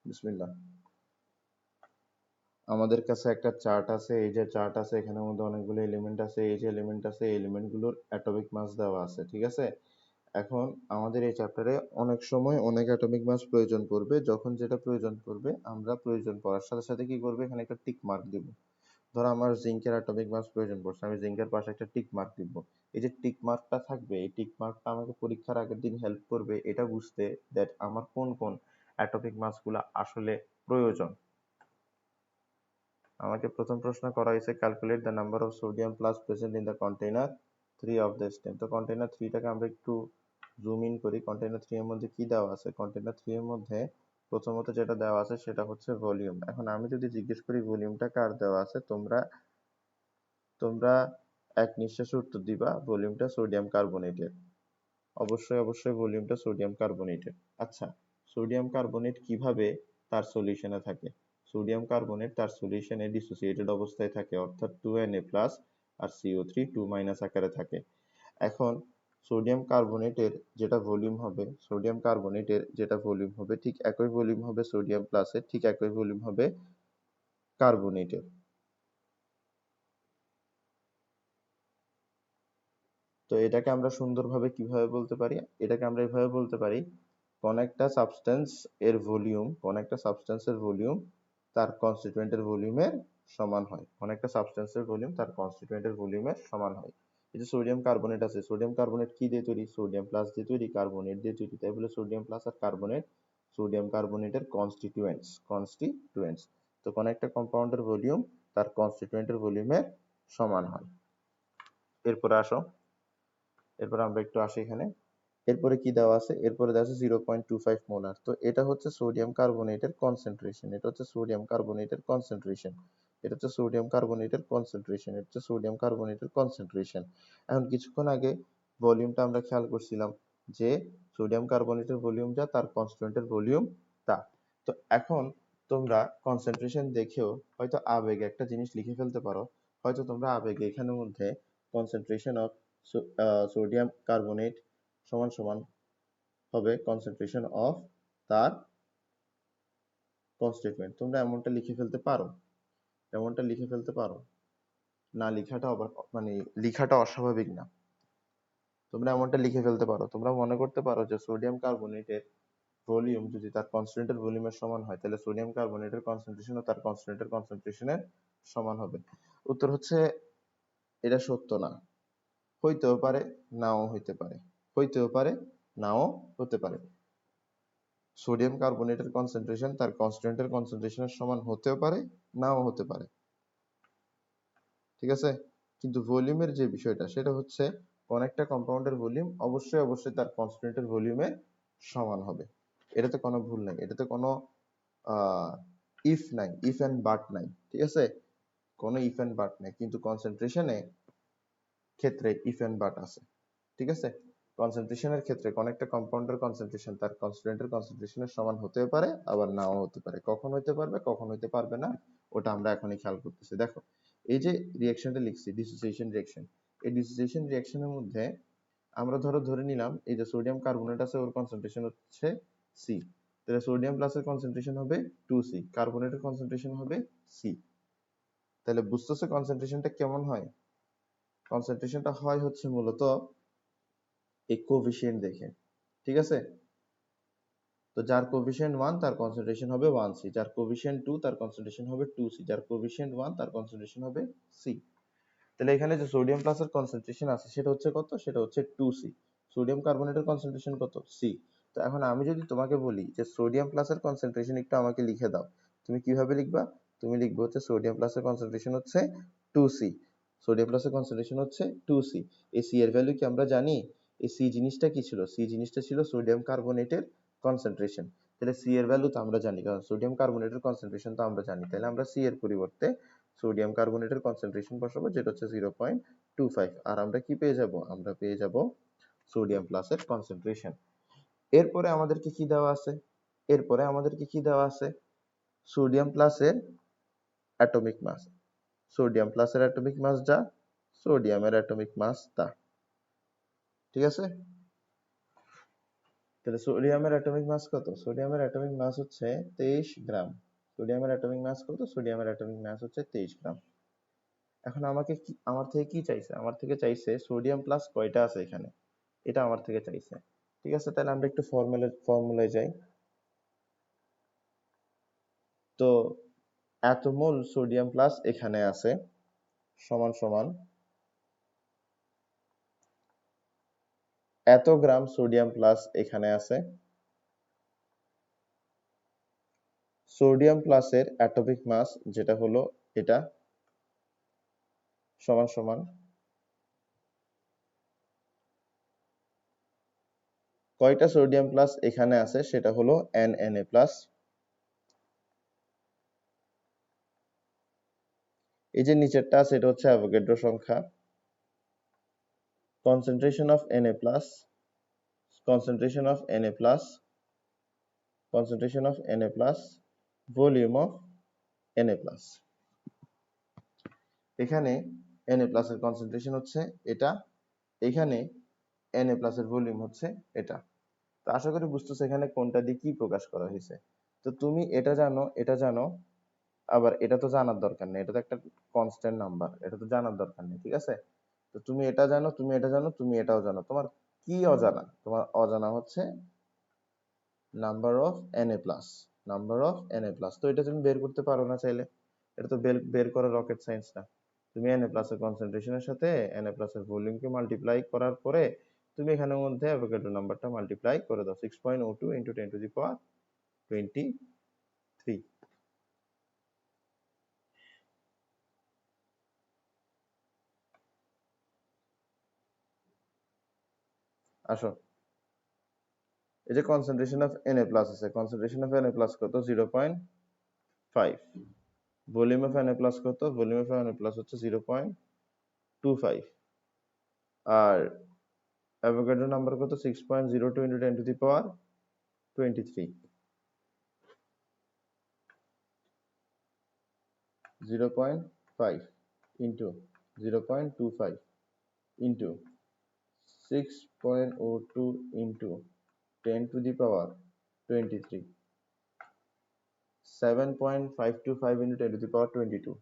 বিসমিল্লাহ। আমাদের কাছে একটা চার্ট আছে, এই যে চার্ট আছে এখানের মধ্যে অনেকগুলো এলিমেন্ট আছে, এই যে এলিমেন্ট আছে এই এলিমেন্টগুলোর অ্যাটমিক মাস দেওয়া আছে, ঠিক আছে। এখন আমাদের এই চ্যাপ্টারে অনেক সময় অনেক অ্যাটমিক মাস প্রয়োজন পড়বে, যখন যেটা প্রয়োজন পড়বে আমরা প্রয়োজন পড়ার সাথে সাথে কি করবে, এখানে একটা টিক মার্ক দিব। ধরো আমার জিঙ্কের অ্যাটমিক মাস প্রয়োজন পড়ছে, আমি জিঙ্কের পাশে একটা টিক মার্ক দিব। এই যে টিক মার্কটা থাকবে, এই টিক মার্কটা আমাকে পরীক্ষার আগের দিন হেল্প করবে এটা বুঝতে দ্যাট আমার কোন কোন অ্যাটমিক মাসগুলো আসলে প্রয়োজন। আমাকে প্রথম প্রশ্ন করা হয়েছে calculate the number of sodium plus present in the container 3 of the stem. তো কন্টেইনার 3টাকে আমরা একটু জুম ইন করি। কন্টেইনার 3 এর মধ্যে কি দেওয়া আছে? কন্টেইনার 3 এর মধ্যে প্রথমত যেটা দেওয়া আছে সেটা হচ্ছে ভলিউম। এখন আমি যদি জিজ্ঞেস করি ভলিউমটা কার দেওয়া আছে, তোমরা তোমরা এক নিঃশ্বাসে উত্তর দিবা ভলিউমটা সোডিয়াম কার্বনেটের। অবশ্যই ভলিউমটা সোডিয়াম কার্বনেটের। আচ্ছা, সোডিয়াম কার্বনেট কিভাবে তার সলিউশনে থাকে? সোডিয়াম কার্বনেট তার সলিউশনে ডিসোসিয়েটেড অবস্থায় থাকে, অর্থাৎ 2Na+ আর CO3 2- আকারে থাকে। এখন সোডিয়াম কার্বনেটের যেটা ভলিউম হবে ঠিক একই ভলিউম হবে সোডিয়াম প্লাসের, ঠিক একই ভলিউম হবে কার্বনেটের। তো এটাকে আমরা সুন্দরভাবে কিভাবে বলতে পারি? এটাকে আমরা এভাবে বলতে পারি, কোন একটা সাবস্টেন্সের ভলিউম তার কনস্টিটুয়েন্টের ভলিউমের সমান হয়। কোন একটা সাবস্টেন্সের ভলিউম তার কনস্টিটুয়েন্টের ভলিউমের সমান হয়। এই যে সোডিয়াম কার্বনেট আছে, সোডিয়াম কার্বনেট কি দিয়ে তৈরি? সোডিয়াম প্লাস দিয়ে তৈরি, কার্বনেট দিয়ে তৈরি। তাই বলে সোডিয়াম প্লাস আর কার্বনেট সোডিয়াম কার্বনেটের কনস্টিটুয়েন্টস। তো কোন একটা কম্পাউন্ডের ভলিউম তার কনস্টিটুয়েন্টের ভলিউমের সমান হয়। এরপরে আসো, এরপর আমরা একটু আসি এখানে। এরপরে কি দেওয়া আছে? এরপরে দেওয়া আছে 0.25 মোলার। তো এটা হচ্ছে সোডিয়াম কার্বনেটের কনসেন্ট্রেশন, এটা হচ্ছে সোডিয়াম কার্বনেটের কনসেন্ট্রেশন, এটা হচ্ছে সোডিয়াম কার্বনেটের কনসেন্ট্রেশন, এটা হচ্ছে সোডিয়াম কার্বনেটের কনসেন্ট্রেশন। এখন কিছুক্ষণ আগে ভলিউমটা আমরা খেয়াল করছিলাম যে সোডিয়াম কার্বনেটের ভলিউম যা তার কনস্ট্যান্টের ভলিউম তা। তো এখন তোমরা কনসেন্ট্রেশন দেখেও হয়তো আবেগে একটা জিনিস লিখে ফেলতে পারো। হয়তো তোমরা আবেগে এখানের মধ্যে কনসেন্ট্রেশন অফ সোডিয়াম কার্বনেট সমান সমান হবে কনসেন্ট্রেশন অফ তার কনস্টিটুয়েন্ট। তোমরা এমনটা লিখে ফেলতে পারো না, লিখাটা মানে লিখাটা অস্বাভাবিক না, তোমরা এমনটা লিখে ফেলতে পারো। তোমরা মনে করতে পারো যে সোডিয়াম কার্বনেটের ভলিউম যদি তার কনস্ট্যান্টের ভলিউমের সমান হয়, তাহলে সোডিয়াম কার্বনেটের কনসেন্ট্রেশনও তার কনস্ট্যান্টের কনসেন্ট্রেশনের সমান হবে। উত্তর হচ্ছে এটা সত্য না। হইতেও পারে, নাও হইতে পারে, হইতেও পারে, নাও হতে পারে। সোডিয়াম কার্বনেটের কনসেন্ট্রেশন তার কনস্ট্যান্টের কনসেন্ট্রেশনের সমান হতেও পারে, নাও হতে পারে, ঠিক আছে। কিন্তু ভলিউমের যে বিষয়টা সেটা হচ্ছে কোন একটা কম্পাউন্ডের ভলিউম অবশ্যই তার কনস্ট্যান্টের ভলিউমের সমান হবে। এটাতে কোনো ভুল নাই, এটাতে কোনো ইফ নাই, ইফ এন্ড বাট নাই, ঠিক আছে। কোনো ইফ এন্ড বাট নাই, কিন্তু কনসেন্ট্রেশনে ক্ষেত্রে ইফ এন্ড বাট আছে, ঠিক আছে। কনসেন্ট্রেশনের ক্ষেত্রে কোন একটা কম্পাউন্ডের কনসেন্ট্রেশন তার কনস্ট্যান্টের কনসেন্ট্রেশনের সমান হতেও পারে, আবার নাও হতে পারে। কখন হতে পারবে কখন হতে পারবে না ওটা আমরা এখনই খেয়াল করতেছি। দেখো এই যে রিঅ্যাকশনটা লিখছি ডিসোসিয়েশন রিঅ্যাকশন, এই ডিসোসিয়েশন রিঅ্যাকশনের মধ্যে আমরা ধরে নিলাম এই যে সোডিয়াম কার্বনেট আছে ওর কনসেন্ট্রেশন হচ্ছে সি, তাহলে সোডিয়াম প্লাসের কনসেন্ট্রেশন হবে 2C, কার্বনেটের কনসেন্ট্রেশন হবে সি। তাহলে বুঝতেছো কনসেন্ট্রেশনটা কেমন হয়? কনসেন্ট্রেশনটা হয় হচ্ছে মূলত এই কোএফিসিয়েন্ট দেখে, ঠিক আছে। তো যার কোএফিসিয়েন্ট 1 তার কনসেন্ট্রেশন হবে 1C, যার কোএফিসিয়েন্ট 2 তার কনসেন্ট্রেশন হবে 2C, যার কোএফিসিয়েন্ট 1 তার কনসেন্ট্রেশন হবে সি। তাহলে এখানে যে সোডিয়াম প্লাসের কনসেন্ট্রেশন আছে সেটা হচ্ছে কত? সেটা হচ্ছে 2C। সোডিয়াম কার্বনেটের কনসেন্ট্রেশন কত? সি। তো এখন আমি যদি তোমাকে বলি যে সোডিয়াম প্লাসের কনসেন্ট্রেশন একটু আমাকে লিখে দাও, তুমি কিভাবে লিখবা? তুমি লিখবে হচ্ছে সোডিয়াম প্লাসের কনসেন্ট্রেশন হচ্ছে 2C, সোডিয়াম প্লাসের কনসেন্ট্রেশন হচ্ছে 2C। এই সি এর ভ্যালু কি আমরা জানি? এই সি জিনিসটা কি ছিল? সি জিনিসটা ছিল সোডিয়াম কার্বনেটের কনসেন্ট্রেশন। তাহলে সি এর ভ্যালু তো আমরা জানি, কারণ সোডিয়াম কার্বনেটের কনসেন্ট্রেশন তো আমরা জানি। তাহলে আমরা সি এর পরিবর্তে সোডিয়াম কার্বনেটের কনসেন্ট্রেশন বসাবো, যেটা হচ্ছে 0.25, আর আমরা কি পেয়ে যাব? আমরা পেয়ে যাব সোডিয়াম প্লাসের কনসেন্ট্রেশন। এরপরে আমাদেরকে কি দেওয়া আছে? সোডিয়াম প্লাসের অ্যাটমিক মাস। সোডিয়াম প্লাসের অ্যাটমিক মাস যা, সোডিয়ামের অ্যাটমিক মাস তা, ঠিক আছে। তাহলে সোডিয়ামের অ্যাটমিক মাস কত? সোডিয়ামের অ্যাটমিক মাস হচ্ছে 23 গ্রাম। সোডিয়ামের অ্যাটমিক মাস কত? সোডিয়ামের অ্যাটমিক মাস হচ্ছে 23 গ্রাম। এখন আমাকে কি, আমার থেকে কি চাইছে? আমার থেকে চাইছে সোডিয়াম প্লাস কয়টা আছে এখানে, এটা আমার থেকে চাইছে। ঠিক আছে, তাহলে আমরা একটু ফর্মুলায় যাই। তো এত মোল সোডিয়াম প্লাস এখানে আছে সমান সমান এত গ্রাম সোডিয়াম প্লাস এখানে আছে। সোডিয়াম প্লাসের অ্যাটমিক মাস যেটা হলো এটা সমান সমান কয়টা সোডিয়াম প্লাস এখানে আছে সেটা হলো Na প্লাস। এই যে নিচেরটা আছে এটা হচ্ছে অ্যাভোগাড্রো সংখ্যা। Concentration of Na plus, concentration of Na plus, concentration of Na plus, volume of Na plus. এখানে Na প্লাস এর কনসেন্ট্রেশন হচ্ছে এটা, এখানে Na প্লাস এর ভলিউম হচ্ছে এটা। তো আশা করি বুঝতেছো এখানে কোনটা দিয়ে কি প্রকাশ করা হয়েছে। তো তুমি এটা জানো, এটা জানো, আবার এটা তো জানার দরকার নেই, এটা তো একটা কনস্ট্যান্ট নাম্বার, এটা তো জানার দরকার নেই। ঠিক আছে, তো তুমি এটা জানো, তুমি এটা জানো, তুমি এটাও জানো। তোমার কি অজানা? তোমার অজানা হচ্ছে number of Na plus, number of Na plus. তো এটা তুমি বের করতে পারো না চাইলে, এটা তো বের করা রকেট সায়েন্স না। তুমি Na প্লাস এর কনসেন্ট্রেশনের সাথে Na প্লাস এর ভলিউমকে মাল্টিপ্লাই করার পরে তুমি এখানের মধ্যে অ্যাভোগাড্রো নাম্বারটা মাল্টিপ্লাই করে দাও, 6.02 ইন্টু 10 টু দি পাওয়ার 23। আসো, এই যে কনসেন্ট্রেশন অফ Na প্লাস আছে, কনসেন্ট্রেশন অফ Na প্লাস কত? 0.5। ভলিউম অফ Na প্লাস কত? ভলিউম অফ Na প্লাস হচ্ছে 0.25। আর অ্যাভোগাড্রো নাম্বার কত? 6.02 into 10 to the power 23। 0.5 into 0.25 into 6.02 into 10 to the power 23, 7.525 into 10 to the power 22।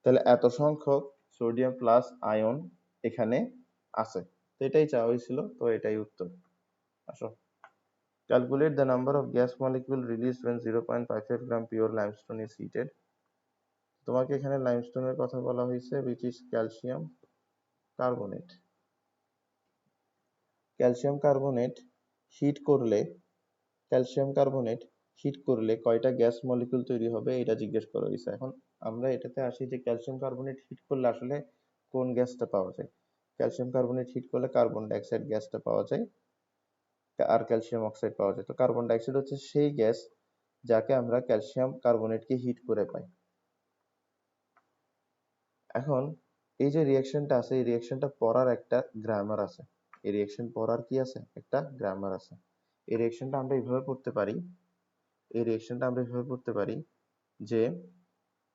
তাহলে এত সংখ্যক sodium plus ion এখানে আছে। তো এটাই চাওয়া হয়েছিল, তো এটাই উত্তর। আসো, calculate the number of gas molecule released when 0.55 gram pure limestone is heated. তোমাকে এখানে লাইমস্টোনের কথা বলা হয়েছে, which is calcium carbonate. Calcium carbonate heat করলে, ক্যালসিয়াম কার্বনেট হিট করলে কয়টা গ্যাস মলিকিউল তৈরি হবে এটা জিজ্ঞেস করা হয়েছে। এখন আমরা এটাতে আসি যে ক্যালসিয়াম কার্বনেট হিট করলে আসলে কোন গ্যাসটা পাওয়া যায়। ক্যালসিয়াম কার্বনেট হিট করলে কার্বন ডাইঅক্সাইড গ্যাসটা পাওয়া যায় আর ক্যালসিয়াম অক্সাইড পাওয়া যায়। তো কার্বন ডাইঅক্সাইড হচ্ছে সেই গ্যাস যাকে আমরা ক্যালসিয়াম কার্বনেটকে হিট করে পাই। এখন এই যে রিঅ্যাকশনটা আছে, এই রিঅ্যাকশনটা পড়ার একটা গ্রামার আছে। এই রিঅ্যাকশন পড়ার কি আছে? একটা গ্রামার আছে। এই রিঅ্যাকশনটা আমরা এইভাবে পড়তে পারি, এই রিঅ্যাকশনটা আমরা এইভাবে পড়তে পারি যে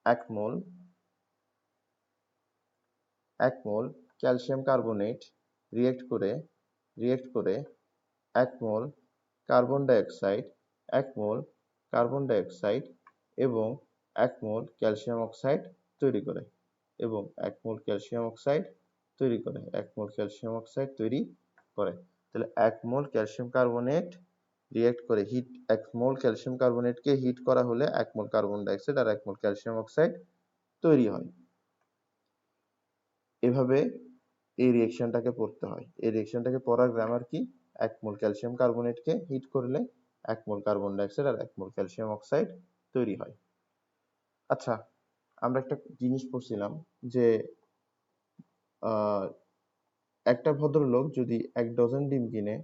1 মোল ক্যালসিয়াম কার্বনেট রিঅ্যাক্ট করে 1 মোল কার্বন ডাইঅক্সাইড, 1 মোল কার্বন ডাইঅক্সাইড এবং 1 মোল ক্যালসিয়াম অক্সাইড তৈরি করে, এবং 1 মোল ক্যালসিয়াম অক্সাইড তৈরি করে, 1 মোল ক্যালসিয়াম অক্সাইড তৈরি করে। তাহলে 1 মোল ক্যালসিয়াম কার্বনেট রিঅ্যাক্ট করে 1 মোল ক্যালসিয়াম কার্বনেটকে হিট করা হলে 1 মোল কার্বন ডাইঅক্সাইড আর 1 মোল ক্যালসিয়াম অক্সাইড তৈরি হয়। এভাবে এই রিঅ্যাকশনটাকে পড়তে হয়। এই রিঅ্যাকশনটাকে পড়ার গ্রামার কি? 1 মোল ক্যালসিয়াম কার্বনেটকে হিট করলে 1 মোল কার্বন ডাইঅক্সাইড আর 1 মোল ক্যালসিয়াম অক্সাইড তৈরি হয়। আচ্ছা, আমরা একটা জিনিস পড়ছিলাম যে একটা ভদ্রলোক যদি 1 ডজন ডিম কিনে,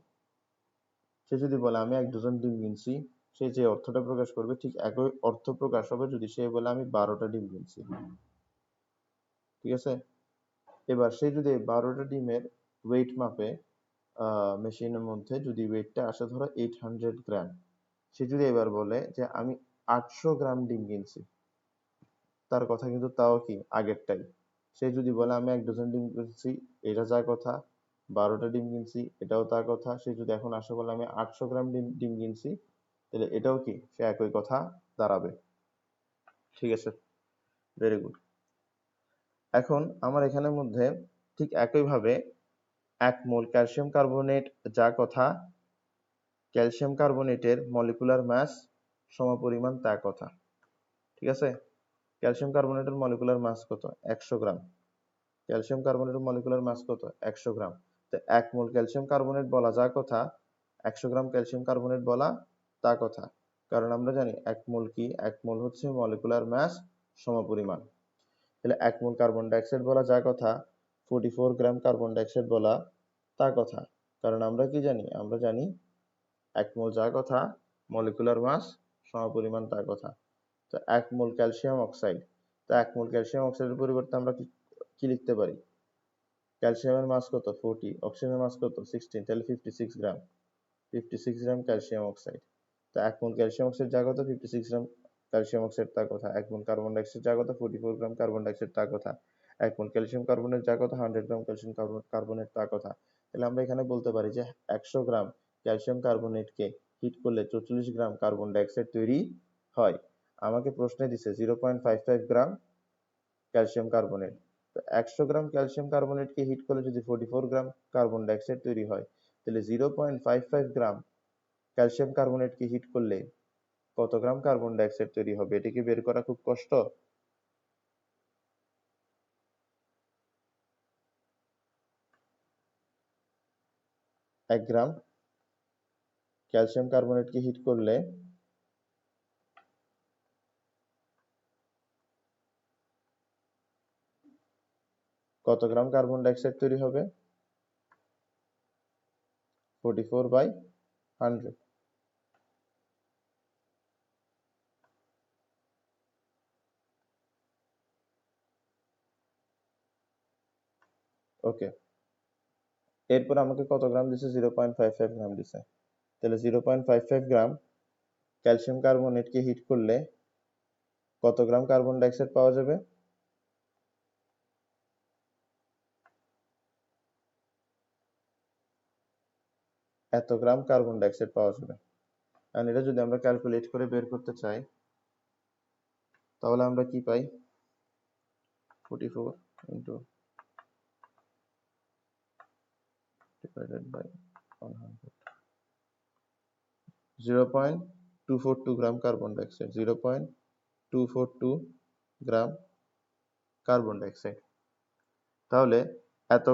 সে যদি বলে আমি 1 ডজন ডিম কিনছি, সে যে অর্থটা প্রকাশ করবে ঠিক একই অর্থ প্রকাশ হবে যদি সে বলে আমি 12টা ডিম কিনছি। ঠিক আছে, এবার সে যদি 12টা ডিমের ওয়েট মাপে মেশিনের মধ্যে, যদি ওয়েটটা আসে ধরো 800 গ্রাম, সে যদি এবার বলে যে আমি 800 গ্রাম ডিম কিনছি, তার কথা কিন্তু তাও কি আগেরটাই। সে যদি বলে আমি 1 ডজন ডিম কিনছি, এটা যা কথা, 12টা ডিম কিনছি, এটাও তার কথা। সে যদি এখন আসে বলে আমি 800 গ্রাম ডিম কিনছি, তাহলে এটাও কি সে একই কথা দাঁড়াবে। ঠিক আছে, ভেরি গুড। এখন আমার এখানের মধ্যে ঠিক একইভাবে 1 মোল ক্যালসিয়াম কার্বনেট যা কথা, ক্যালসিয়াম কার্বনেটের মলিকুলার মাস সমপরিমাণ তা কথা। ঠিক আছে, ক্যালসিয়াম কার্বনেটের মলিকুলার মাস কত? 100 গ্রাম। ক্যালসিয়াম কার্বনেটের মলিকুলার মাস কত? 100 গ্রাম। তো 1 মোল ক্যালসিয়াম কার্বনেট বলা যা কথা, 100 গ্রাম ক্যালসিয়াম কার্বনেট বলা তা কথা। কারণ আমরা জানি 1 মোল কি? 1 মোল হচ্ছে মলিকুলার মাস সমপরিমাণ। তাহলে 1 মোল কার্বন ডাইঅক্সাইড বলা যা কথা, 44 গ্রাম কার্বন ডাইঅক্সাইড বলা তা কথা। কারণ আমরা কি জানি? আমরা জানি 1 মোল যা কথা, মলিকুলার মাস সমপরিমাণ তা কথা। তো 1 মোল ক্যালসিয়াম অক্সাইড, তো 1 মোল ক্যালসিয়াম অক্সাইডের পরিবর্তে আমরা কি লিখতে পারি? ক্যালসিয়ামের মাস কত? 40, অক্সিজেনের মাস কত? 16, তাহলে 56 গ্রাম। 56 গ্রাম ক্যালসিয়াম অক্সাইড। তো 1 মোল ক্যালসিয়াম অক্সাইড যা কথা, 56 গ্রাম ক্যালসিয়াম অক্সাইড তা কথা। 1 মোল কার্বন ডাইঅক্সাইড যা কথা, 44 গ্রাম কার্বন ডাইঅক্সাইড তা কথা। 1 মোল ক্যালসিয়াম কার্বনেট যা কথা, 100 গ্রাম ক্যালসিয়াম কার্বনেট তা কথা। তাহলে আমরা এখানে বলতে পারি যে 100 গ্রাম ক্যালসিয়াম কার্বনেটকে হিট করলে 44 গ্রাম কার্বন ডাইঅক্সাইড তৈরি হয়। আমাকে প্রশ্নে দিছে 0.55 গ্রাম ক্যালসিয়াম কার্বনেট। তো 100 গ্রাম ক্যালসিয়াম কার্বনেটকে হিট করলে যদি 44 গ্রাম কার্বন ডাইঅক্সাইড তৈরি হয়, তাহলে 0.55 গ্রাম ক্যালসিয়াম কার্বনেটকে হিট করলে কত গ্রাম কার্বন ডাইঅক্সাইড তৈরি হবে? এটাকে বের করা খুব কষ্ট? 1 গ্রাম ক্যালসিয়াম কার্বনেটকে হিট করলে কত গ্রাম কার্বন ডাইঅক্সাইড তৈরি হবে? 44/100। ওকে, এরপর আমাকে কত গ্রাম দিছে? 0.55 গ্রাম দিছে। তাহলে 0.55 গ্রাম ক্যালসিয়াম কার্বনেটকে হিট করলে কত গ্রাম কার্বন ডাইঅক্সাইড পাওয়া যাবে? এত গ্রাম কার্বন ডাইঅক্সাইড পাওয়া যাবে। আর এটা যদি আমরা ক্যালকুলেট করে বের করতে চাই, তাহলে আমরা কি পাই? 44 into divided by 100, 0.242 gram carbon dioxide, 0.242 gram carbon dioxide. তাহলে এত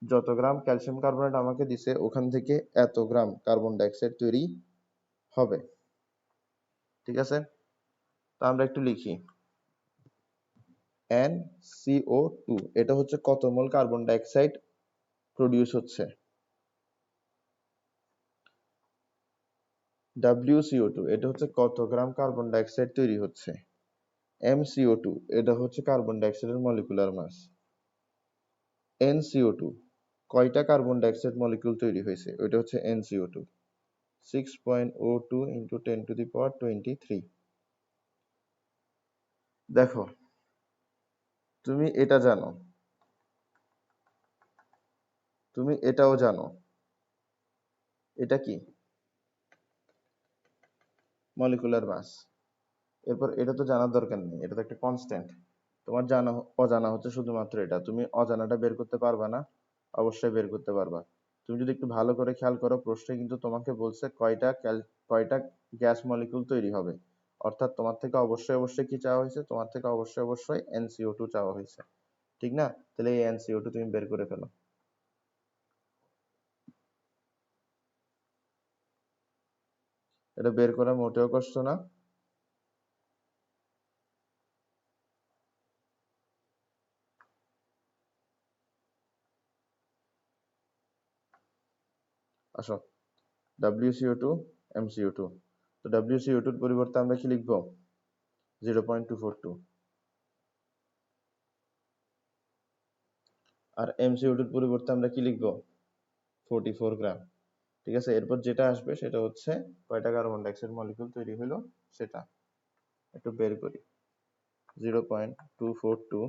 যত গ্রাম ক্যালসিয়াম কার্বনেট আমাকে দিছে, ওখান থেকে এত গ্রাম কার্বন ডাইঅক্সাইড তৈরি হবে। ঠিক আছে, তা আমরা একটু লিখি। NCO2 এটা হচ্ছে কত মোল কার্বন ডাইঅক্সাইড প্রডিউস হচ্ছে। WCO2 এটা হচ্ছে কত গ্রাম কার্বন ডাইঅক্সাইড তৈরি হচ্ছে। MCO2 এটা হচ্ছে কার্বন ডাইঅক্সাইডের মলিকুলার মাস। NCO2 কয়টা কার্বন ডাইঅক্সাইড মলিকিউল তৈরি হয়েছে, ওইটা হচ্ছে NCO2। 6.02 into 10 to the power 23। দেখো, তুমি এটা জানো, তুমি এটাও জানো, এটা কি? Molecular mass. এরপর এটা তো জানার দরকার নেই, এটা তো একটা কনস্ট্যান্ট। তোমার অজানা হচ্ছে শুধুমাত্র এটা। তুমি অজানাটা বের করতে পারবা না? অবশ্যই বের করতে পারবা। তুমি যদি একটু ভালো করে খেয়াল করো, প্রশ্নে কিন্তু তোমাকে বলছে কয়টা গ্যাস মলিকিউল তৈরি হবে। অর্থাৎ তোমার থেকে অবশ্যই কি চাওয়া হয়েছে? তোমার থেকে অবশ্যই NCO2 চাওয়া হয়েছে, ঠিক না? তাহলে এই NCO2 তুমি বের করে ফেলো। এটা বের করা মোটেও কষ্ট না। আসো, WCO2 MCO2। তো WCO2 এর পরিবর্তে আমরা কি লিখবো? 0.242। আর MCO2 এর পরিবর্তে আমরা কি লিখবো? 44 গ্রাম। ঠিক আছে, এরপর যেটা আসবে সেটা হচ্ছে কয়টা কার্বন ডাইঅক্সাইড মলিকিউল তৈরি হলো সেটা একটু বের করি। 0.242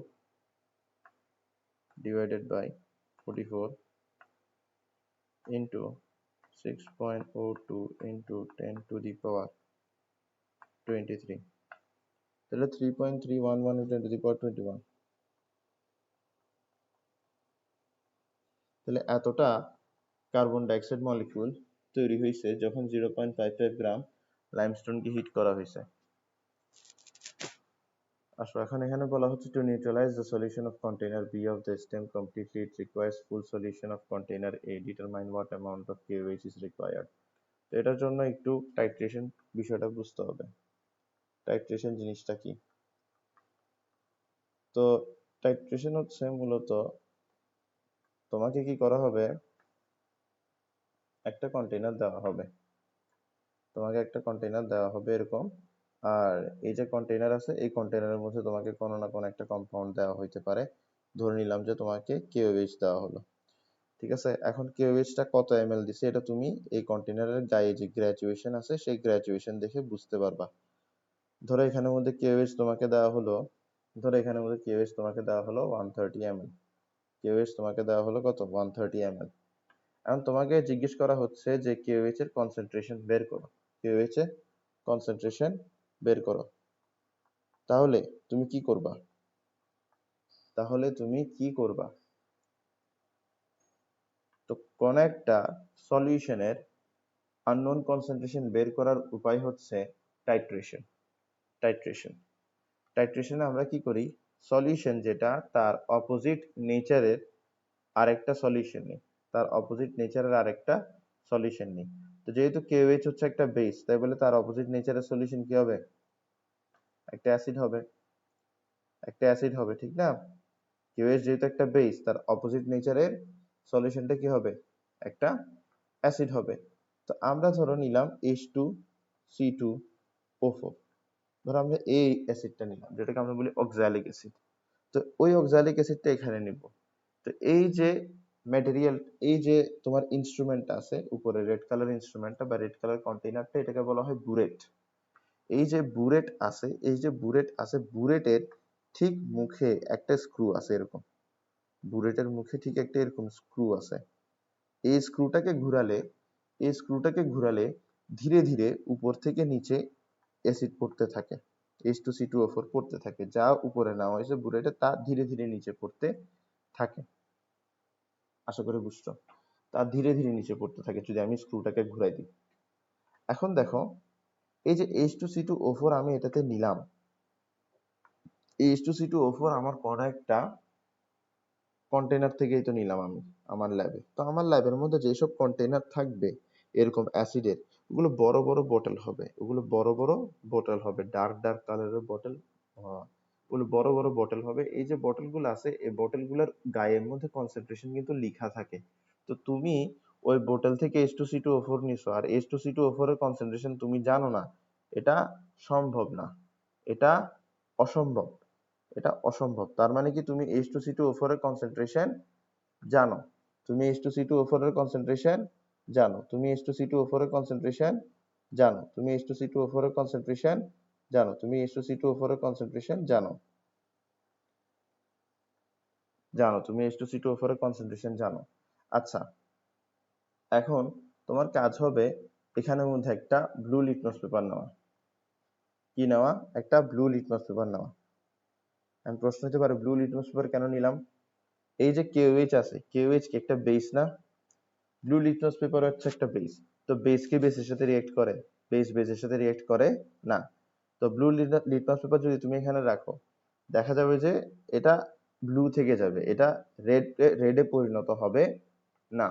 divided by 44 into 6.02 into 10 to the power 23, তাহলে 3.311 into 10 to the power 21, তাহলে এতটা কার্বন ডাইঅক্সাইড মলিকিউল তৈরি হয়েছে যখন 0.55 গ্রাম লাইমস্টোনকে হিট করা হয়েছে। আসলে এখন এখানে বলা হচ্ছে to neutralize the solution of container B of the stem completely it requires full solution of container A, determine what amount of KOH is required। তো এটার জন্য একটু টাইট্রেশন বিষয়টা বুঝতে হবে। টাইট্রেশন জিনিসটা কি? তো টাইট্রেশন হচ্ছে মূলত তোমাকে কি করা হবে, একটা কন্টেইনার দেওয়া হবে, তোমাকে একটা কন্টেইনার দেওয়া হবে এরকম, আর এই যে কন্টেইনার আছে এই কন্টেইনারের মধ্যে তোমাকে কোনো না কোনো একটা কম্পাউন্ড দেওয়া হইতে পারে। ধরে নিলাম যে তোমাকে KOH দেওয়া হলো, ঠিক আছে। এখন KOH টা কত ml দিছে এটা তুমি এই কন্টেইনারের গায়ে যে গ্র্যাজুয়েশন আছে সেই গ্র্যাজুয়েশন দেখে বুঝতে পারবা। ধরো এখানের মধ্যে KOH তোমাকে দেওয়া হলো, ধরো এখানের মধ্যে KOH তোমাকে দেওয়া হলো 130 ml, KOH তোমাকে দেওয়া হলো কত 130 ml। এখন তোমাকে জিজ্ঞেস করা হচ্ছে যে KOH এর কনসেন্ট্রেশন বের করো, KOH এর কনসেন্ট্রেশন বের করো। তাহলে তুমি কি করবা? তাহলে তুমি কি করবা? তো কোন একটা সলিউশনের আননোন কনসেন্ট্রেশন বের করার উপায় হচ্ছে টাইট্রেশন। টাইট্রেশন টাইট্রেশনে আমরা কি করি, সলিউশন যেটা তার অপোজিট নেচারের আরেকটা সলিউশন নেই, তার অপোজিট নেচারের আরেকটা সলিউশন নেই। তো যেহেতু KOH হচ্ছে একটা বেস, তাই বলে তার অপোজিট নেচারের সলিউশন কি হবে? একটা অ্যাসিড হবে, একটা অ্যাসিড হবে, ঠিক না? KOH যেহেতু একটা বেস, তার অপোজিট নেচারের সলিউশনটা কি হবে? একটা অ্যাসিড হবে। তো আমরা ধরো নিলাম H2C2O4, ধরো আমরা এই অ্যাসিডটা নিলাম যেটাকে আমরা বলি অক্সালিক অ্যাসিড। তো ওই অক্সালিক অ্যাসিডটা এখানে নিব। তো এই যে ম্যাটেরিয়াল, এই যে তোমার ইনস্ট্রুমেন্টটা আছে উপরে রেড কালার ইনস্ট্রুমেন্টটা বা রেড কালার কন্টেইনারটা, এটাকে বলা হয় বুরেট। এই যে বুরেট আছে, এই যে বুরেট আছে, বুরেটের ঠিক মুখে একটা স্ক্রু আছে এরকম, বুরেটের মুখে ঠিক একটা এরকম স্ক্রু আছে। এই স্ক্রুটাকে ঘুরালে, এই স্ক্রুটাকে ঘুরালে ধীরে ধীরে উপর থেকে নিচে অ্যাসিড পড়তে থাকে, H2C2O4 পড়তে থাকে, যা উপরে নেওয়া হয়েছে বুলেটে তা ধীরে ধীরে নিচে পড়তে থাকে। আশা করি বুঝছো, তা ধীরে ধীরে নিচে পড়তে থাকে যদি আমি স্ক্রুটাকে ঘুরাই দিই। এখন দেখো এই যে H2C2O4 আমি এটাতে নিলাম, এই H2C2O4 আমার কোন একটা কন্টেইনার থেকেই তো নিলাম আমি আমার ল্যাবে। তো আমার ল্যাবের মধ্যে যেসব কন্টেইনার থাকবে এরকম অ্যাসিডের, ওগুলো বড় বড় বোতল হবে, ওগুলো বড় বড় বোতল হবে, ডার্ক ডার্ক কালারের বোতল, ওগুলো বড় বড় বোতল হবে। এই যে বোতলগুলো আছে এই বোতলগুলোর গায়ের মধ্যে কনসেন্ট্রেশন কিন্তু লেখা থাকে। তো তুমি ওই বোতল থেকে H2C2O4 নিছো আর H2C2O4 এর কনসেন্ট্রেশন তুমি জানো না, এটা সম্ভব না, এটা অসম্ভব, এটা অসম্ভব। তার মানে কি তুমি H2C2O4 এর কনসেন্ট্রেশন জানো, তুমি H2C2O4 এর কনসেন্ট্রেশন জানো, তুমি H2C2O4 এর কনসেন্ট্রেশন জানো, তুমি H2C2O4 এর কনসেন্ট্রেশন জানো, তুমি H2C2O4 এর কনসেন্ট্রেশন জানো, জানো তুমি H2C2O4 এর কনসেন্ট্রেশন জানো। আচ্ছা, এখন তোমার কাজ হবে এখানের মধ্যে একটা ব্লু লিটমাস পেপার নেওয়া। কি নেওয়া? একটা ব্লু লিটমাস পেপার নেওয়া। এখন প্রশ্ন হতে পারে ব্লু লিটমাস পেপার কেন নিলাম? এই যে KOH আছে, KOH কি একটা বেস না? ব্লু লিটমাস পেপার হচ্ছে একটা বেস। তো বেস কি বেসের সাথে রিঅ্যাক্ট করে? বেস বেসের সাথে রিঅ্যাক্ট করে না। তো ব্লু লিটমাস পেপার যদি তুমি এখানে রাখো, দেখা যাবে যে এটা ব্লু থেকে যাবে, এটা রেডে পরিণত হবে না।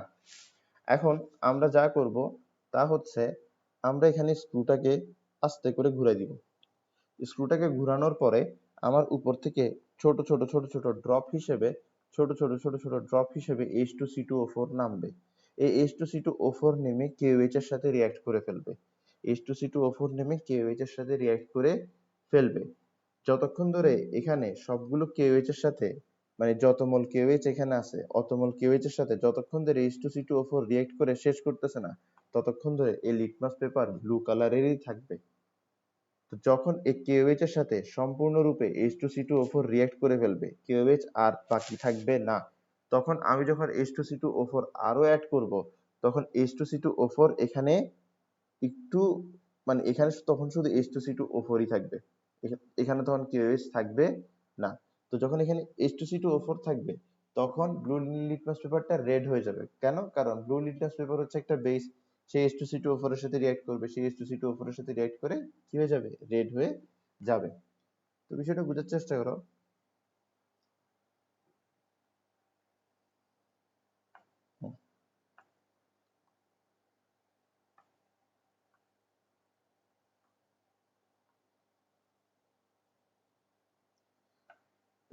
এখন আমরা যা করব তা হচ্ছে আমরা এখানে স্ক্রুটাকে আস্তে করে ঘুরাই দিব। স্ক্রুটাকে ঘোরানোর পরে আমার উপর থেকে ছোট ছোট ছোট ছোট ড্রপ হিসেবে, ছোট ছোট ছোট ছোট ড্রপ হিসেবে H2C2O4 নামবে। এই H2C2O4 নেমে KOH এর সাথে রিঅ্যাক্ট করে ফেলবে, H2C2O4 নেমে KOH এর সাথে রিঅ্যাক্ট করে ফেলবে। যতক্ষণ ধরে এখানে সবগুলো KOH এর সাথে, মানে যত মোল KOH এখানে আছে অত মোল KOH এর সাথে যতক্ষণ ধরে H2C2O4 রিঅ্যাক্ট করে শেষ করতেছে না, ততক্ষণ ধরে এই লিটমাস পেপার ব্লু কালারেরই থাকবে। তো যখন এই KOH এর সাথে সম্পূর্ণরূপে H2C2O4 রিঅ্যাক্ট করে ফেলবে, KOH আর বাকি থাকবে না, তখন আমি যখন H2C2O4 আরো অ্যাড করব, তখন H2C2O4 এখানে একটু মানে এখানে তখন শুধু H2C2O4 ই থাকবে, এখানে তখন KOH থাকবে না। তো যখন এখানে H2C2O4 থাকবে তখন ব্লু লিটমাস পেপারটা রেড হয়ে যাবে। কেন? কারণ ব্লু লিটমাস পেপার হচ্ছে একটা বেস, সেই H2C2O4 এর সাথে রিঅ্যাক্ট করবে, সেই H2C2O4 এর সাথে রিঅ্যাক্ট করে কি হয়ে যাবে? রেড হয়ে যাবে। তো বিষয়টা বোঝার চেষ্টা করো।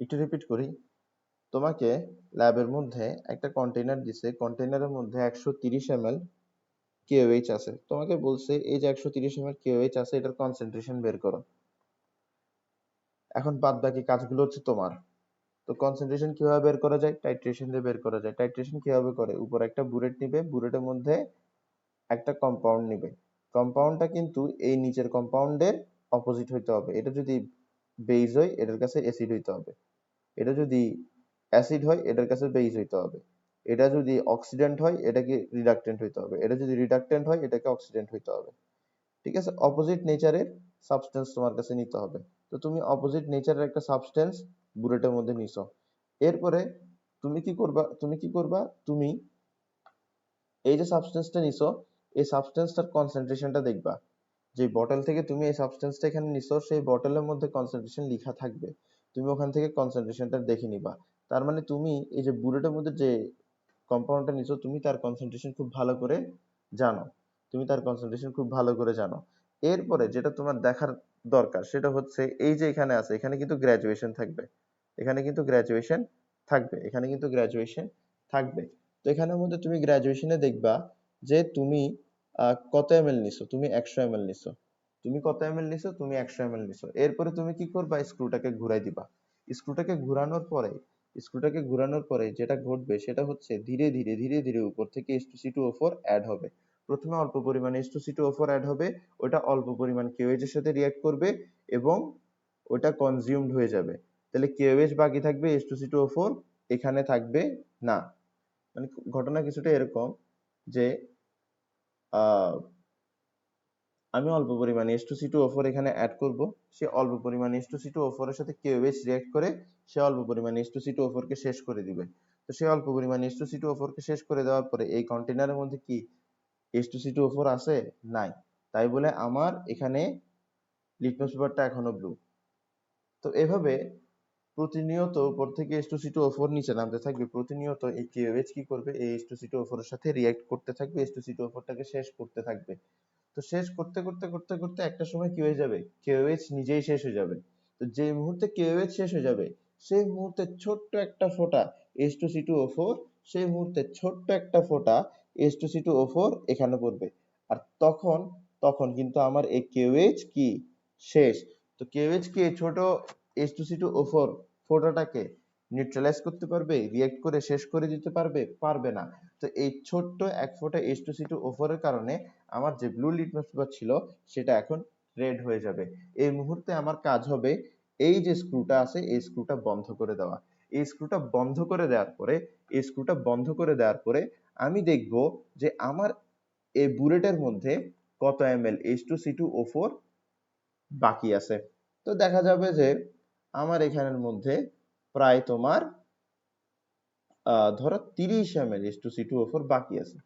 একটু রিপিট করি, তোমাকে ল্যাবের মধ্যে একটা কন্টেইনার দিছে, কন্টেইনারের মধ্যে 130 ml KOH আছে, তোমাকে বলছে এই যে 130 ml KOH আছে এটার কনসেন্ট্রেশন বের করো। এখন বাদ বাকি কাজগুলো হচ্ছে তোমার। তো কনসেন্ট্রেশন কিভাবে বের করা যায়? টাইট্রেশন দিয়ে বের করা যায়। টাইট্রেশন কিভাবে করে? উপর একটা বুলেট নিবে, বুলেটের মধ্যে একটা কম্পাউন্ড নিবে, কম্পাউন্ডটা কিন্তু এই নিচের কম্পাউন্ডের অপোজিট হইতে হবে। এটা যদি বেজ হয় এটার কাছে অ্যাসিড হইতে হবে, এটা যদি অ্যাসিড হয় এটার কাছে বেজ হইতে হবে, এটা যদি অক্সিডেন্ট হয় এটাকে রিডাকটেন্ট হইতে হবে, এটা যদি রিডাকটেন্ট হয় এটাকে অক্সিডেন্ট হইতে হবে। ঠিক আছে, অপোজিট নেচারের সাবস্টেন্স তোমার কাছে নিতে হবে। তো তুমি অপোজিট নেচারের একটা সাবস্টেন্স বুলেটের মধ্যে নিছো। এরপরে তুমি কি করবা, তুমি এই যে সাবস্টেন্সটা নিছো, এই সাবস্টেন্সটার কনসেন্ট্রেশনটা দেখবা। যে বটল থেকে তুমি এই সাবস্টেন্সটা এখানে নিছো সেই বটলের মধ্যে কনসেন্ট্রেশন লেখা থাকবে, তুমি ওখান থেকে কনসেন্ট্রেশনটা দেখে নিবা। তার মানে তুমি এই যে বুলেটের মধ্যে যে কম্পাউন্ডটা নিছো তুমি তার কনসেন্ট্রেশন খুব ভালো করে জানো, তুমি তার কনসেন্ট্রেশন খুব ভালো করে জানো। এরপরে যেটা তোমার দেখার দরকার সেটা হচ্ছে এই যে এখানে আছে, এখানে কিন্তু গ্র্যাজুয়েশন থাকবে, এখানে কিন্তু গ্র্যাজুয়েশন থাকবে, এখানে কিন্তু গ্র্যাজুয়েশন থাকবে। তো এখানের মধ্যে তুমি গ্র্যাজুয়েশনে দেখবা যে তুমি কত এমএল নিছো, তুমি 100 ml নিছো, তুমি কত এমএল নিছো, তুমি 100 ml নিছো। এরপরে তুমি কি করবা, স্ক্রুটাকে ঘুরাই দিবা। স্ক্রুটাকে ঘোরানোর পরে যেটা ঘটবে সেটা হচ্ছে ধীরে ধীরে ধীরে ধীরে উপর থেকে H2C2O4 অ্যাড হবে। প্রথমে অল্প পরিমাণে H2C2O4 অ্যাড হবে, ওটা অল্প পরিমাণ KOH এর সাথে রিঅ্যাক্ট করবে এবং ওটা কনজিউমড হয়ে যাবে। তাহলে KOH বাকি থাকবে, H2C2O4 এখানে থাকবে না। মানে ঘটনা কিছুটা এরকম যে আহ আমি অল্প পরিমাণে H2C2O4 এখানে অ্যাড করব, সে অল্প পরিমাণে H2C2O4 এর সাথে KOH রিঅ্যাক্ট করে সে অল্প পরিমাণে H2C2O4 কে শেষ করে দিবে। তো সে অল্প পরিমাণে H2C2O4 কে শেষ করে দেওয়ার পরে এই কন্টেইনারের মধ্যে কি H2C2O4 আছে? নাই। তাই বলে আমার এখানে লিটমাস পেপারটা এখনো ব্লু। তো এভাবে প্রতিনিয়ত উপর থেকে H2C2O4 নিচে নামতে থাকবে, প্রতিনিয়ত এই KOH কি করবে, এই H2C2O4 এর সাথে রিঅ্যাক্ট করতে থাকবে, H2C2O4 টাকে শেষ করতে থাকবে। তো শেষ করতে করতে করতে করতে একটা সময় কি হয়ে যাবে, KOH নিজেই শেষ হয়ে যাবে। তো যে মুহূর্তে KOH শেষ হয়ে যাবে সেই মুহূর্তে ছোট্ট একটা ফোঁটা H2C2O4, সেই মুহূর্তে ছোট্ট একটা ফোঁটা H2C2O4 এখানে পড়বে। আর তখন তখন কিন্তু আমার এই KOH কি শেষ। তো KOH কি এই ছোট H2C2O4 ফোঁটাটাকে নিউট্রালাইজ করতে পারবে, রিঅ্যাক্ট করে শেষ করে দিতে পারবে? পারবে না। তো এই ছোট্ট এক ফোঁটা H2C2O4 এর কারণে আমার যে ব্লু লিটমাস পেপার ছিল সেটা এখন রেড হয়ে যাবে। এই মুহূর্তে আমার কাজ হবে এই যে স্ক্রুটা আছে এই স্ক্রুটা বন্ধ করে দেওয়া। এই স্ক্রুটা বন্ধ করে দেওয়ার পরে আমি দেখব যে আমার এই বুলেটের মধ্যে কত ml H2C2O4 বাকি আছে। তো দেখা যাবে যে আমার এখানের মধ্যে প্রায় তোমার ধরো 30 ml H2C2O4 বাকি আছে।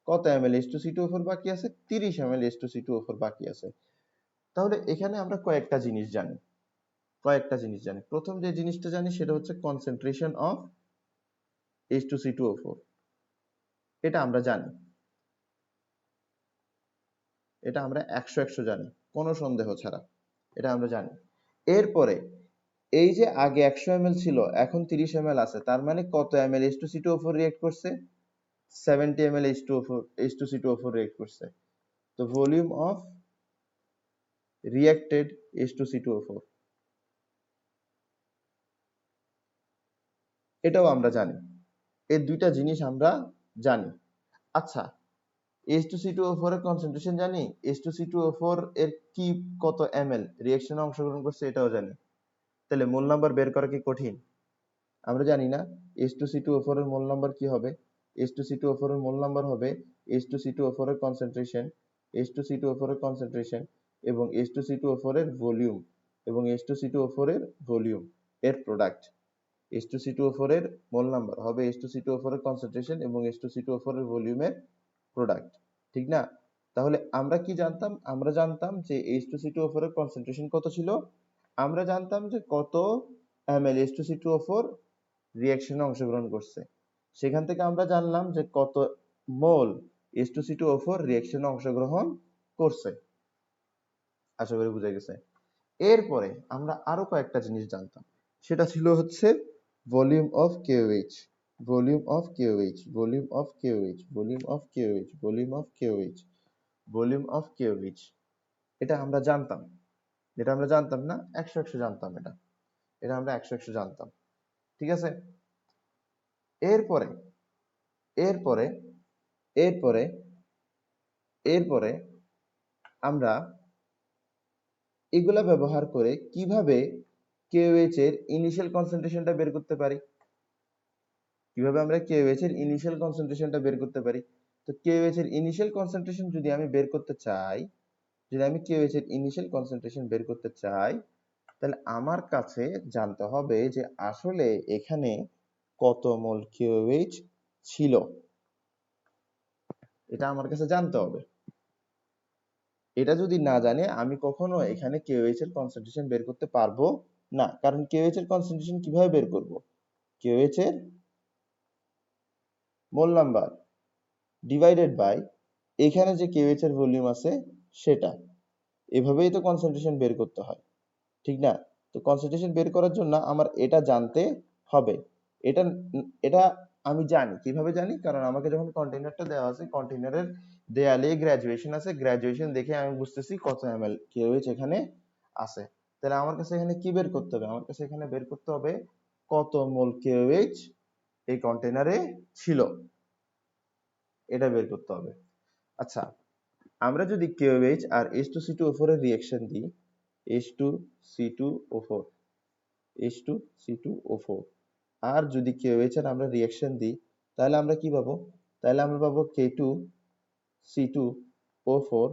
কত ml H2C2O4 বাকি আছে? 30 ml H2C2O4 বাকি আছে। তাহলে এখানে আমরা কয়েকটা জিনিস জানি। প্রথম যে জিনিসটা জানি সেটা হচ্ছে কনসেন্ট্রেশন অফ H2C2O4, এটা আমরা জানি, এটা আমরা 100 জানি কোনো সন্দেহ ছাড়া, এটা আমরা জানি। এরপরে এই যে আগে 100 ml ছিল এখন 30 ml আছে, তার মানে কত ml H2C2O4 রিঅ্যাক্ট করছে? 70 ml H2C2O4 রিঅ্যাক্ট করছে। তো ভলিউম অফ reacted H2C2O4 এটাও আমরা জানি, এই দুইটা জিনিস আমরা জানি। আচ্ছা, H2C2O4 এর কনসেন্ট্রেশন জানি, H2C2O4 এর কি কত ml রিঅ্যাকশনে অংশগ্রহণ করছে এটাও জানি। তাহলে মোল নাম্বার বের করা কি কঠিন? আমরা জানি না H2C2O4 এর মোল নাম্বার কি হবে? H2C2O4 এর মোল নাম্বার হবে H2C2O4 এর কনসেন্ট্রেশন, H2C2O4 এর কনসেন্ট্রেশন এবং H2C2O4 এর ভলিউম এবং H2C2O4 এর ভলিউম এর প্রোডাক্ট। H2C2O4 এর মোল নাম্বার হবে H2C2O4 এর কনসেন্ট্রেশন এবং H2C2O4 এর ভলিউমের প্রোডাক্ট, ঠিক না? তাহলে আমরা কি জানতাম? আমরা জানতাম যে H2C2O4 এর কনসেন্ট্রেশন কত ছিল, আমরা জানতাম যে কত ml H2C2O4 রিঅ্যাকশনে অংশগ্রহণ করছে। সেখান থেকে আমরা জানলাম যে কত মোল H2C2O4 রিঅ্যাকশনে অংশগ্রহণ করছে। আশা করি বুঝা গেছে। এরপরে আমরা আরো কয়েকটা জিনিস জানতাম, সেটা ছিল হচ্ছে volume of KOH, volume of KOH, volume of KOH, volume of KOH, volume of KOH, volume of KOH। এটা আমরা জানতাম, এটা আমরা জানতাম না, 100 জানতাম। এটা এটা আমরা 100 জানতাম, ঠিক আছে? এরপরে এরপরে এরপরে এরপরে আমরা এগুলা ব্যবহার করে কিভাবে KOH এর ইনিশিয়াল কনসেন্ট্রেশনটা বের করতে পারি, কিভাবে আমরা KOH এর ইনিশিয়াল কনসেন্ট্রেশনটা বের করতে পারি। তো KOH এর ইনিশিয়াল কনসেন্ট্রেশন যদি আমি বের করতে চাই, যদি আমি KOH এর ইনিশিয়াল কনসেন্ট্রেশন বের করতে চাই, তাহলে আমার কাছে জানতে হবে যে আসলে এখানে কত মোল KOH ছিল, এটা আমার কাছে জানতে হবে। এটা যদি না জানে আমি কখনো এখানে KOH এর কনসেন্ট্রেশন বের করতে পারবো না, কারণ KOH এর কনসেন্ট্রেশন কিভাবে বের করব? KOH এর মোল নাম্বার ডিভাইডেড বাই এখানে যে KOH এর ভলিউম আছে সেটা, এভাবেই তো কনসেন্ট্রেশন বের করতে হয়, ঠিক না? তো কনসেন্ট্রেশন বের করার জন্য আমার এটা জানতে হবে। এটা এটা আমি জানি, কিভাবে জানি? কারণ আমাকে যখন কন্টেইনারটা দেওয়া আছে, কন্টেইনারের দেয়ালে গ্র্যাজুয়েশন আছে, গ্র্যাজুয়েশন দেখে আমি বুঝতেছি কত ml KOH এখানে আছে। তাহলে আমার কাছে এখানে কি বের করতে হবে? আমার কাছে এখানে বের করতে হবে কত মোল KOH এই কন্টেইনারে ছিল, এটা বের করতে হবে। আচ্ছা, আমরা যদি KOH আর H2C2O4 এর রিঅ্যাকশন দিই, H2C2O4, H2C2O4 আর যদি KOH এর আমরা রিঅ্যাকশন দিই, তাহলে আমরা কি পাবো? তাহলে আমরা পাবো K2C2O4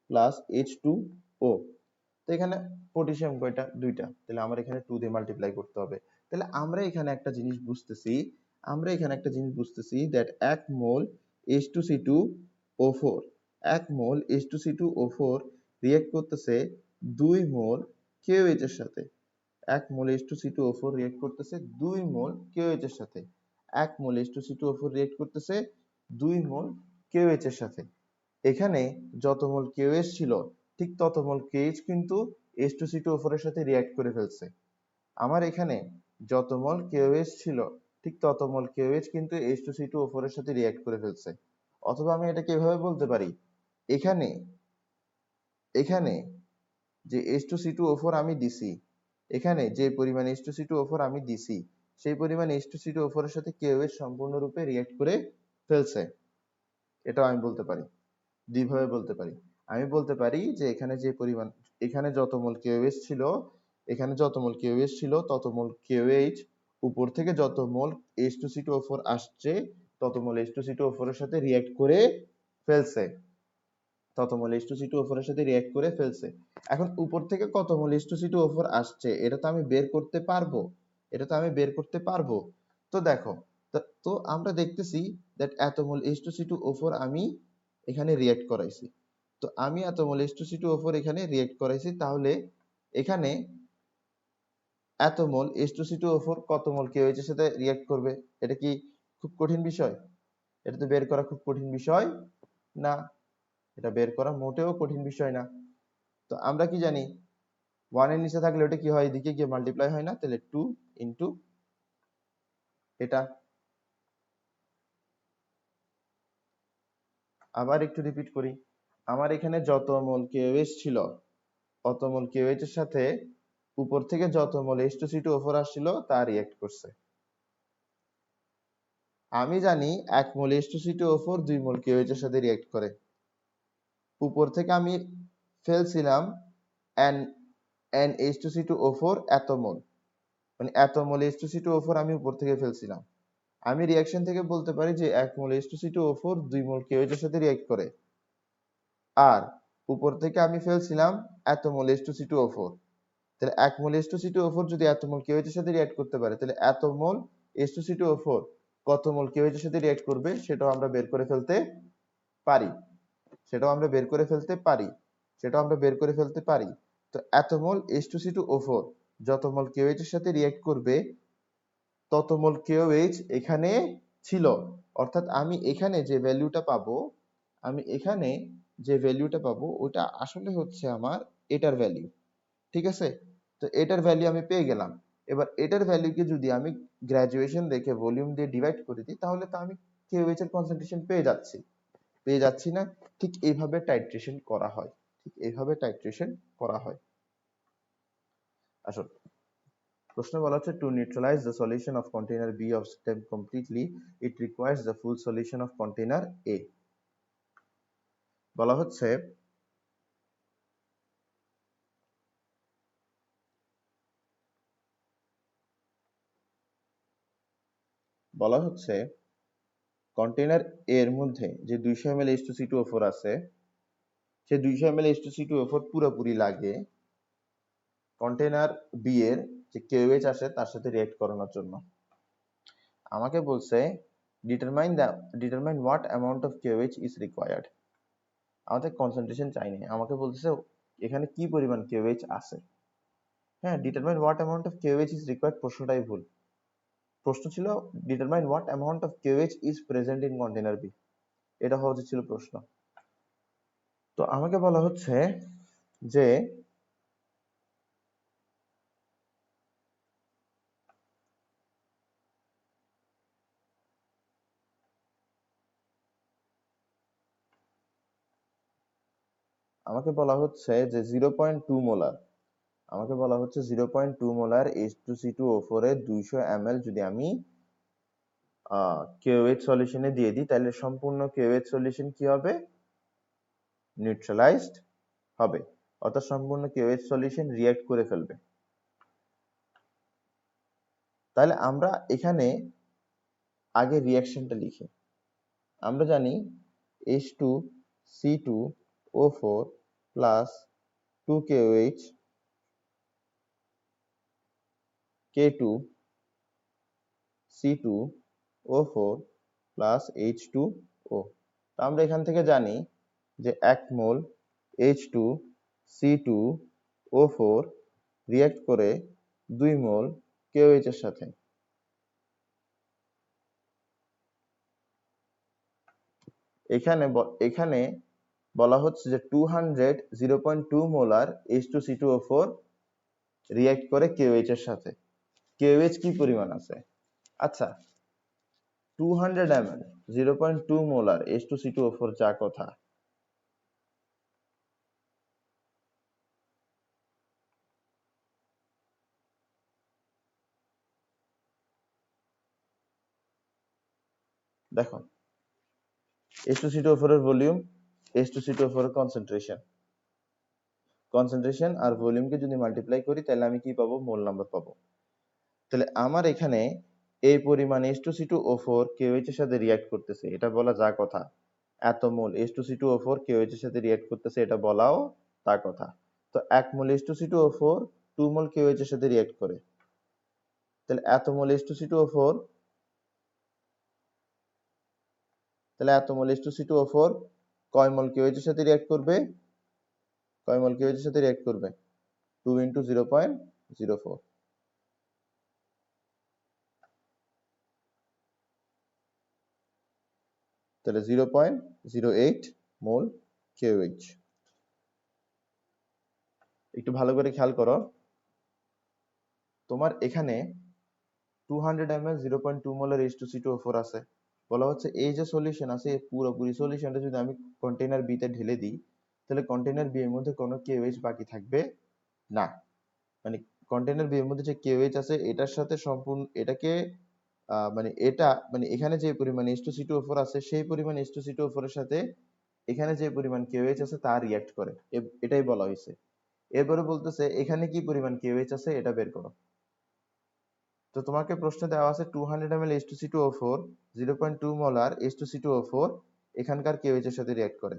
প্লাস H2O। তো এখানে পটাশিয়াম কয়টা? দুইটা, তাহলে আমার এখানে 2 দিয়ে মাল্টিপ্লাই করতে হবে। তাহলে আমরা এখানে একটা জিনিস বুঝতেছি, আমরা এখানে একটা জিনিস বুঝতেছি that 1 mole H2C2O4, 1 mole H2C2O4 react করতেছে 2 মোল KOH এর সাথে। 1 মোল H2C2O4 রিঅ্যাক্ট করতেছে 2 মোল KOH এর সাথে। 1 মোল H2C2O4 রিঅ্যাক্ট করতেছে 2 মোল KOH এর সাথে। এখানে যত মোল KOH ছিল ঠিক তত মোল KH কিন্তু H2C2O4 এর সাথে রিঅ্যাক্ট করে ফেলছে। আমার এখানে যত মোল KOH ছিল ঠিক তত মোল KOH কিন্তু H2C2O4 এর সাথে রিঅ্যাক্ট করে ফেলছে। অথবা আমি এটাকে এভাবে বলতে পারি, এখানে এখানে যে H2C2O4 আমি দিছি, এখানে যে পরিমাণ H2C2O4 আমি দিছি, সেই পরিমাণ H2C2O4 এর সাথে KOH সম্পূর্ণরূপে রিঅ্যাক্ট করে ফেলছে। এটাও আমি বলতে পারি, দুইভাবে বলতে পারি। আমি বলতে পারি যে এখানে যে পরিমাণ, এখানে যত মোল KOH ছিল, এখানে যত মোল KOH ছিল তত মোল KOH উপর থেকে যত মোল H2C2O4 আসছে তত মোল H2C2O4 এর সাথে রিঅ্যাক্ট করে ফেলছে, তত মোল H2C2O4 এর সাথে রিঅ্যাক্ট করে ফেলছে। এখন উপর থেকে কত মোল H2C2O4 আসছে এটা তো আমি বের করতে পারবো, এটা তো আমি বের করতে পারবো। তো দেখো, তো আমরা দেখতেছি দ্যাট এত মোল H2C2O4 আমি এখানে রিঅ্যাক্ট করাইছি। তো আমি এত মোল H2C2O4 এখানে রিঅ্যাক্ট করাইছি, তাহলে এখানে এত মোল H2C2O4 কত মোল KOH এর সাথে রিঅ্যাক্ট করবে? এটা কি খুব কঠিন বিষয়? এটা তো বের করা খুব কঠিন বিষয় না, এটা বের করা মোটেও কঠিন বিষয় না। তো আমরা কি জানি 1 এর নিচে থাকলে ওটা কি হয়? এদিকে গিয়ে মাল্টিপ্লাই হয় না? তাহলে 2 ইনটু এটা। আবার একটু রিপিট করি, আমার এখানে যত মোল KOH ছিল অত মোল KOH এর সাথে উপর থেকে যত মোল H2C2O4 আসছিল তা রিঅ্যাক্ট করছে। আমি জানি 1 মোল H2C2O4 2 মোল KOH এর সাথে রিঅ্যাক্ট করে। উপর থেকে আমি ফেলছিলাম NH2C2O4 এত মোল, মানে এত মোল H2C2O4 আমি উপর থেকে ফেলছিলাম, আমি রিয়াকশন থেকে বলতে পারি যে 1 মোল H2C2O4 2 মোল KOH এর সাথে রিঅ্যাক্ট করে, আর উপর থেকে আমি ফেলছিলাম এত মোল H2C2O4, তাহলে 1 মোল H2C2O4 যদি এত মোল KOH এর সাথে রিঅ্যাক্ট করতে পারে, তাহলে এত মোল H2C2O4 কত মোল KOH এর সাথে রিঅ্যাক্ট করবে সেটাও আমরা বের করে ফেলতে পারি, সেটাও আমরা বের করে ফেলতে পারি, সেটাও আমরা বের করে ফেলতে পারি। তো এত মোল H2C2O4 যত মোল KOH এর সাথে রিঅ্যাক্ট করবে তত মোল KOH এখানে ছিল, অর্থাৎ আমি এখানে যে ভ্যালুটা পাবো, আমি এখানে যে ভ্যালুটা পাবো ওটা আসলে হচ্ছে আমার এটার ভ্যালু, ঠিক আছে? তো এটার ভ্যালু আমি পেয়ে গেলাম। এবার এটার ভ্যালুকে যদি আমি গ্র্যাজুয়েশন দেখে ভলিউম দিয়ে ডিভাইড করে দিই, তাহলে তো আমি KOH এর কনসেন্ট্রেশন পেয়ে যাচ্ছি না? ঠিক এইভাবে টাইট্রেশন করা হয়, ঠিক এইভাবে টাইট্রেশন করা হয়। আসলে প্রশ্ন বলা হচ্ছে to neutralize the solution of container B of stem completely it requires the full solution of container A. বলা হচ্ছে কন্টেইনার এর মধ্যে যে 200 ml H2C2O4 আছে, সেই 200 ml H2C2O4 পুরোপুরি লাগে কন্টেইনার বি এর যে KOH আসে তার সাথে রিঅ্যাক্ট করানোর জন্য। আমাকে বলছে determine what amount of KOH is required. আমাদের কনসেন্ট্রেশন চাইনি, আমাকে বলছে এখানে কি পরিমাণ KOH আছে। হ্যাঁ, determine what amount of KOH is required প্রশ্নটাই ভুল। প্রশ্ন ছিল determine what amount of KOH is present in container B, এটা হওয়া উচিত ছিল প্রশ্ন। তো আমাকে বলা হচ্ছে যে আমাকে বলা হচ্ছে যে 0.2 মোলার, আমাকে বলা হচ্ছে 0.2 মোলার H2C2O4 এর 200 ml যদি আমি KOH সলিউশনে দিয়ে দিই, তাহলে সম্পূর্ণ KOH সলিউশন কি হবে? নিউট্রালাইজড হবে, অর্থাৎ সম্পূর্ণ KOH সলিউশন রিঅ্যাক্ট করে ফেলবে। তাহলে আমরা এখানে আগে রিঅ্যাকশনটা লিখি। আমরা জানি H2C2O4 plus 2KOH K2C2O4 plus H2O। তো আমরা এখান থেকে জানি যে 1 মোল H2C2O4 রিঅ্যাক্ট করে 2 মোল KOH এর সাথে। এখানে বলা হচ্ছে যে 0.2 মোলার H2C2O4 রিঅ্যাক্ট করে KOH এর সাথে। KOH কি পরিমাণ আছে? আচ্ছা, 200 ml 0.2 মোলার H2C2O4 যা কথা, দেখো H2C2O4 এর ভলিউম, H2C2O4 এর কনসেন্ট্রেশন আর ভলিউমকে যদি মাল্টিপ্লাই করি তাহলে আমি কি পাবো? মোল নাম্বার পাবো। তাহলে আমার এখানে এই পরিমাণ H2C2O4 KOH এর সাথে রিঅ্যাক্ট করতেছে, এটা বলা যা কথা। এত মোল H2C2O4 KOH এর সাথে রিঅ্যাক্ট করতেছে, এটা বলাও তা কথা। তো 1 মোল H2C2O4 2 মোল KOH এর সাথে রিঅ্যাক্ট করে, তাহলে এত মোল H2C2O4 কয় মোল KOH এর সাথে রিঅ্যাক্ট করবে? 2 into 0.04, তাহলে 0.08 মোল KOH। একটু ভালো করে খেয়াল করো, তোমার এখানে 200 ml 0.2 মোলার H2C2O4 আছে। বলা হচ্ছে এই যে সলিউশন আছে, এই পুরোপুরি সলিউশনটা যদি আমি কন্টেইনার বি তে ঢেলে দিই, তাহলে কন্টেইনার বি এর মধ্যে কোনো KOH বাকি থাকবে না। মানে কন্টেইনার বি এর মধ্যে যে KOH আছে এটার সাথে সম্পূর্ণ এটাকে মানে এখানে যে পরিমাণ H2C2O4 আছে সেই পরিমাণ H2C2O4 এর সাথে এখানে যে পরিমাণ KOH আছে তা রিঅ্যাক্ট করে, এটাই বলা হয়েছে। এরপরে বলতেছে এখানে কি পরিমাণ KOH আছে এটা বের করো। তো তোমাকে প্রশ্নে দেওয়া আছে 200 ml H2C2O4 0.2 মোলার H2C2O4 এখানকার KOH এর সাথে রিঅ্যাক্ট করে।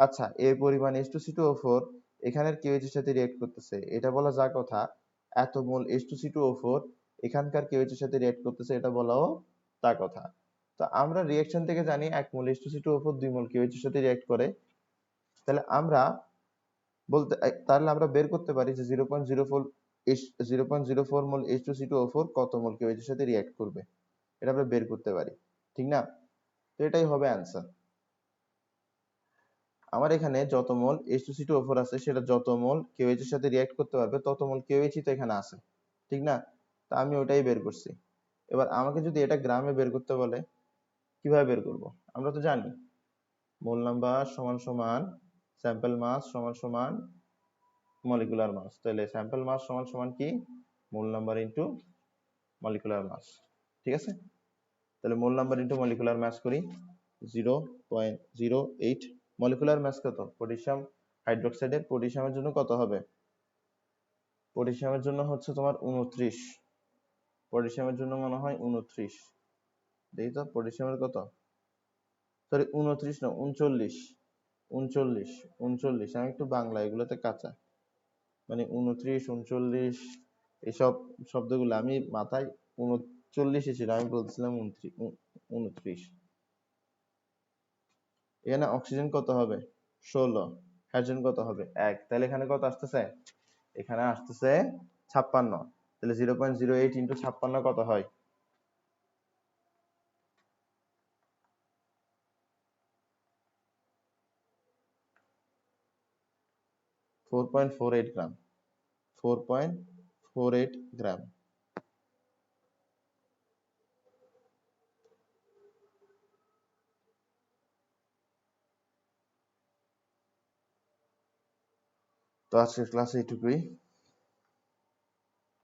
আচ্ছা, এই পরিমাণ H2C2O4 এখানের KOH এর সাথে রিঅ্যাক্ট করতেছে, এটা বলা যা কথা। এত মোল H2C2O4 এখানকার KOH এর সাথে রিঅ্যাক্ট করতেছে, এটা বলাও তা কথা। তো আমরা রিঅ্যাকশন থেকে জানি 1 মোল H2C2O4 2 মোল KOH এর সাথে রিঅ্যাক্ট করে। তাহলে আমরা বের করতে পারি যে 0.04 মোল H2C2O4 কত মোল KOH এর সাথে রিঅ্যাক্ট করবে, এটা আমরা বের করতে পারি, ঠিক না? তো এটাই হবে অ্যান্সার। আমার এখানে যত মোল H2C2O4 আছে সেটা যত মোল KOH এর সাথে রিঅ্যাক্ট করতে পারবে তত মোল KOH তো এখানে আছে, ঠিক না? তা আমি ওটাই বের করছি। এবার আমাকে যদি এটা গ্রামে বের করতে বলে, কিভাবে বের করব? আমরা তো জানি মোল নাম্বার সমান সমান স্যাম্পল মাস সমান সমান মলিকুলার মাস। তাহলে স্যাম্পল মাস সমান সমান কি? Mole number into molecular mass, ঠিক আছে? তাহলে mole number into molecular mass করি 0.08। মলিকুলার মাস কত? পটাশিয়াম হাইড্রোক্সাইডের পটাশিয়ামের জন্য কত হবে? পটাশিয়ামের জন্য হচ্ছে তোমার 29। পটাশিয়ামের জন্য মনে হয় 29। দেখি তো পটাশিয়ামের কত? সরি 29 না 39। 39 আমি একটু বাংলা এগুলোতে কাঁচা, মানে 29 39 এসব শব্দগুলো আমি মাথায় 39 ছিল, আমি বলছিলাম 29। এখানে অক্সিজেন কত হবে? 16। হাইড্রোজেন কত হবে? 1। তাহলে এখানে কত আসতেছে? এখানে আসতেছে 56। তাহলে 0.08 ইন্টু 56 কত হয়? 4.48 গ্রাম। 4.48 গ্রাম। তো আজকের ক্লাসে এইটুকুই।